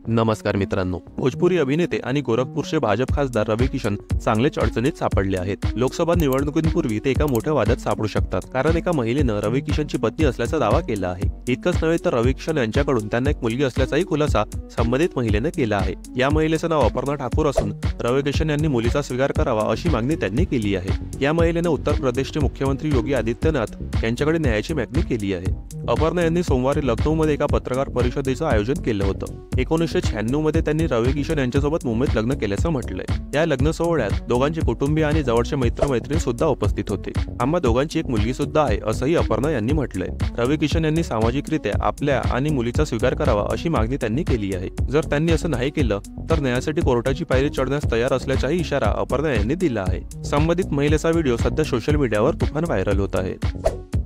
नमस्कार मित्रांनो, भोजपुरी अभिनेते आणि गोरखपूरचे भाजप खासदार रवी किशन चांगलेच अडचणीत सापडले आहेत। लोकसभा निवडणुकींपूर्वी ते एका मोठ्या वादात सापडू शकतात, कारण एका महिलेनं रवी किशनची पत्नी असल्याचा दावा केला आहे। इतकंच नव्हे तर रवी किशन यांच्याकडून त्यांना एक मुलगी असल्याचाही खुलासा संबंधित महिलेनं केला आहे। या महिलेचं नाव अपर्णा ठाकूर असून रवी किशन यांनी मुलीचा स्वीकार करावा अशी मागणी त्यांनी केली आहे। या महिलेनं उत्तर प्रदेशचे मुख्यमंत्री योगी आदित्यनाथ यांच्याकडे न्यायाची मागणी केली आहे। अपर्णा यांनी सोमवारी लखनौमध्ये एका पत्रकार परिषदेचं आयोजन केलं होतं। 1996 मध्ये त्यांनी रवी किशन यांच्यासोबत मुंबईत लग्न केल्याचं म्हटलंय। या लग्न सोहळ्यात दोघांचे कुटुंबीय आणि जवळचे मित्रमैत्रिणी सुद्धा उपस्थित होते। आम्हा दोघांची एक मुलगी सुद्धा आहे असंही अपर्णा यांनी म्हटलंय। रवी किशन यांनी सामाजिकरित्या आपल्या आणि मुलीचा स्वीकार करावा अशी मागणी त्यांनी केली आहे। जर त्यांनी असं नाही केलं तर न्यायासाठी कोर्टाची पायरी चढण्यास तयार असल्याचाही इशारा अपर्णा यांनी दिला आहे। संबंधित महिलेचा व्हिडिओ सध्या सोशल मीडियावर तुफान व्हायरल होत आहे।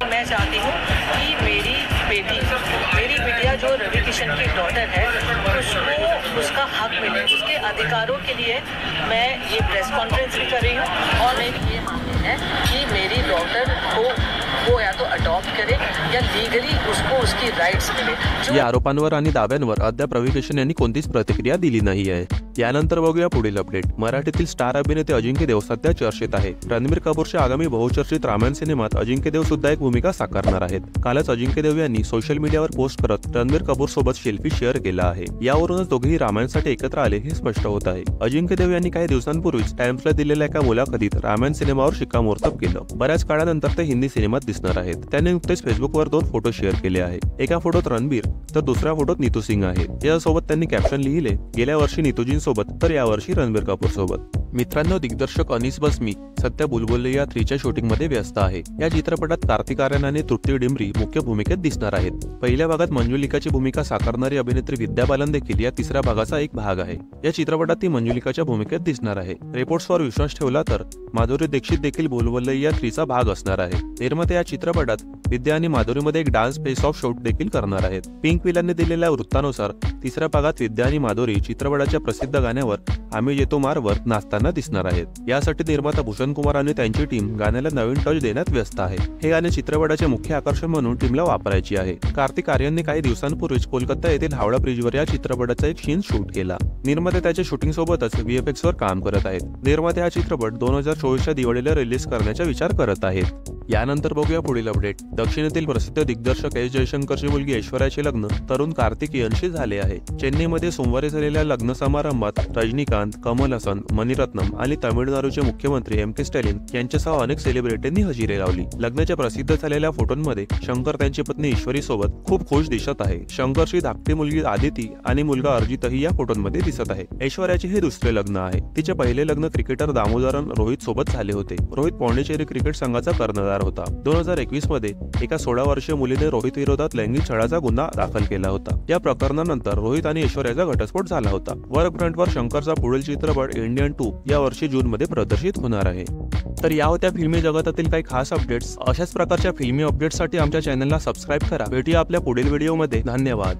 मैं चाहती हूँ कि मेरी बिटिया जो रवि किशन की डॉटर है उसको उसका हक मिले, उसके अधिकारों के लिए मैं ये प्रेस कॉन्फ्रेंस भी कर रही हूँ। और मेरी ये मांग है कि मेरी डॉटर को वो या तो अडॉप्ट करे या लीगली उसको उसकी राइट्स मिले। या आरोपांवर आणि दाव्यांवर अद्याप रवी किशन यांनी कोणतीच प्रतिक्रिया दिली नाही आहे। यानंतर बघूया पुढील अपडेट। मराठीतील स्टार अभिनेते अजिंक्य देव सध्या चर्चेत आहे। रणबीर कपूरच्या आगामी बहुचर्चित रामायण सिनेमात अजिंक्य देव सुद्धा एक भूमिका साकारणार आहेत। कालच अजिंक्य देव यांनी सोशल मीडियावर पोस्ट करत रणबीर कपूर सोबत सेल्फी शेअर केला आहे। यावरूनच दोघेही रामायणसाठी एकत्र आले हे स्पष्ट होत आहे। अजिंक्य देव यांनी काही दिवसांपूर्वीच टाइम्सला दिलेल्या एका मुलाखतीत रामायण सिनेमावर शिक्कामोर्तब केलं। बऱ्याच काळानंतर ते हिंदी सिनेमात दिसणार आहेत। त्यांनी नुकतेच फेसबुकवर 2 फोटो शेअर केले आहे। एका फोटोत रणबीर तर दुसऱ्या फोटोत नीतू सिंग आहे। यासोबत त्यांनी कॅप्शन लिहिले, गेल्या वर्षी नीतूजींसोबत तर यावर्षी रणबीर कपूर सोबत। मित्रांनो, दिग्दर्शक अनीस बस्मी सध्या बुलबुलैया 3 च्या शूटिंगमध्ये व्यस्त आहे। या चित्रपटात कार्तिक आर्यन आणि तृप्ती डिमरी मुख्य भूमिकेत दिसणार आहेत। पहिल्या भागात मंजुलिकाची भूमिका साकारणारी अभिनेत्री विद्या बालन देखील या तिसऱ्या भागाचा एक भाग आहे। या चित्रपटात ती मंजुलिकाच्या भूमिकेत दिसणार आहे। रिपोर्ट्सवर विश्वास ठेवला तर माधुरी दीक्षित देखील बुलबुलैया 3 चा भाग असणार आहे। निर्माते या चित्रपटात विद्या आणि माधुरीमध्ये एक डान्स फेस ऑफ शूट देखील करणार आहेत। पिंक विलांनी दिलेल्या वृत्तानुसार तिसऱ्या भागात विद्या आणि माधुरी चित्रपटाच्या प्रसिद्ध गाण्यावर आम्ही येतो मारवर नाचताना दिसणार आहेत। यासाठी निर्माता भूषण कुमार आणि त्यांची टीम गाण्याला नवीन टच देण्यात व्यस्त आहे। हे गाणे चित्रपटाचे मुख्य आकर्षण म्हणून टीमला वापरायची आहे। कार्तिक आर्यनने काही दिवसांपूर्वीच कोलकाता येथील हावडा ब्रिजवर या चित्रपटाचा एक सीन शूट केला। निर्माते त्याच्या शूटिंग सोबतच VFX वर काम करत आहेत। निर्माते हा चित्रपट 2024 च्या दिवाळीला रिलीज करण्याचा विचार करत आहेत। यानंतर बघूया पुढील अपडेट। दक्षिणेतील प्रसिद्ध दिग्दर्शक एस जयशंकरची मुलगी ऐश्वर्याचे लग्न तरुण कार्तिकेयनशी झाले आहे। चेन्नईमध्ये सोमवारी झालेल्या लग्न समारंभात रजनीकांत, कमल हसन, मणिरत्नम आणि तामिळनाडूचे मुख्यमंत्री MK स्टॅलिन यांच्यासह अनेक सेलिब्रिटींनी हजेरी लावली। लग्नाच्या प्रसिद्ध झालेल्या फोटोंमध्ये शंकर त्यांची पत्नी ईश्वरी सोबत खूप खुश दिसत आहे। शंकरची धाकटी मुलगी आदिती आणि मुलगा अर्जितही या फोटोंमध्ये दिसत आहे। ऐश्वर्याचे हे दुसरे लग्न आहे। तिचे पहिले लग्न क्रिकेटर दामोदरन रोहित सोबत झाले होते। रोहित पॉंडिचेरी क्रिकेट संघाचा कर्णधार होता। 2021 मध्ये एका 16 वर्षीय मुलीने रोहित विरोधात लैंगिक छळाचा गुन्हा दाखल केला होता। या प्रकरणानंतर रोहित आणि ऐश्वर्याचा घटस्फोट झाला होता। वर्क फ्रंटवर शंकरचा पुढील चित्रपट इंडियन 2 या वर्षी जून मध्ये प्रदर्शित होणार आहे। तर या होत्या फिल्मी जगतातील काही खास अपडेट्स। अशाच प्रकारच्या फिल्मी अपडेट्ससाठी आमच्या चॅनलला सबस्क्राईब करा। भेटूया आपल्या पुढील व्हिडिओमध्ये। धन्यवाद।